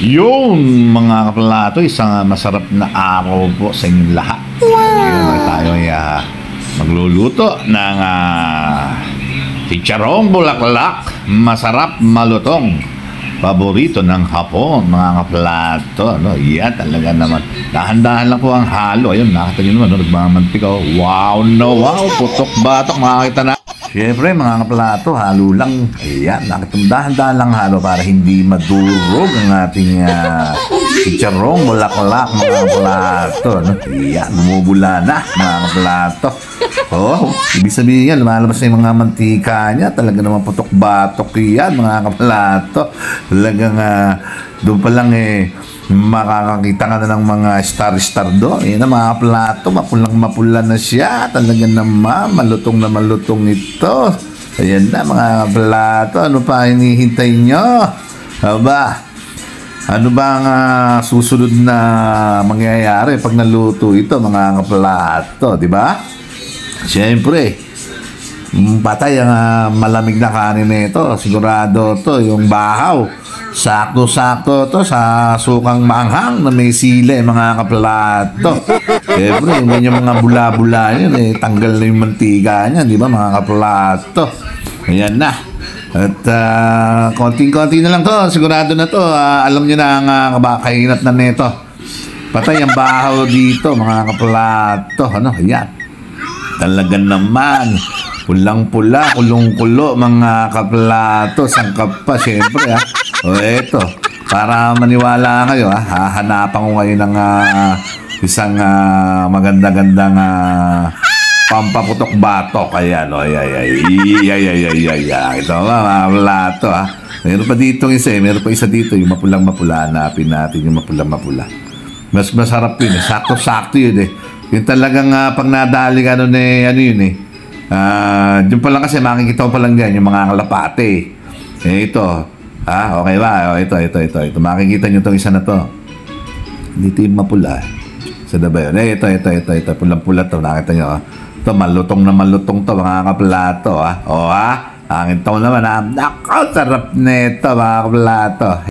Yun, mga kaplato, isang masarap na araw po sa inyong lahat. Ngayon tayo ay magluluto ng chicharong bulaklak. Masarap, malutong. Paborito ng Hapon, mga kaplato. No? Yan, talaga naman. Dahan-dahan lang po ang halo. Ayun, nakita nyo naman, no? Nagmamantika. Wow, no, wow. Putok-batok, makakita na. Siyempre, mga kaplato, halo lang. Ayan, dahan-dahan lang halo para hindi madurog ang ating chicharong bulaklak, mga kaplato. No? Ayan, bumubula na, mga kaplato. Oh, ibig sabihin yan, lumalabas na yung mga mantika niya. Talaga naman putok-batok yan, mga kaplato. Talagang doon pa lang makakakita ka na ng mga star-star doon. Yan ang mga plato, mapulang-mapula na siya. Talaga naman, malutong na malutong ito. Ayan na mga plato, ano pa hinihintay nyo? Aba, ano ba ang susunod na mangyayari pag naluto ito, mga kaplato, di ba? Siyempre, patay ang malamig na kanin nito. Sigurado to, yung bahaw. Sakto-sakto to sa sukang maanghang na may sili, mga kaplato. Siyempre, yung mga bula-bula yun, tanggal na yung mantika niya, di ba, mga kaplato? Ayan na. At konting-konti na lang to. Sigurado na to. Alam nyo na ang kahinat na nito. Patay ang bahaw dito, mga kaplato. Ano, ayan. Talaga naman. Pulang-pula, kulong-kulo, mga kaplato. Sangkap pa, siyempre, O, eto. Para maniwala kayo, hahanapan ko ngayon ng isang maganda-gandang pampaputok-batok. Ayan, o, ay. Ito, mga kaplato, Meron pa dito isa, meron pa isa dito. Yung mapulang-mapula, hanapin natin yung mapulang-mapula. Mas masarap yun, Sakto-sakto yun, Yung talagang pag nadali ka nun, ano yun, Diyan pa lang kasi makikita ko pa lang yan, yung mga kalapate. Ito. Okay ba? Ito. Makikita nyo itong isa na to. Dito yung mapula. Sa ba yun? Ito. Pulang-pula to. Nakita nyo, Ito, malutong na malutong to, mga kaplato, Angin to naman, Nako, sarap nito, mga kaplato.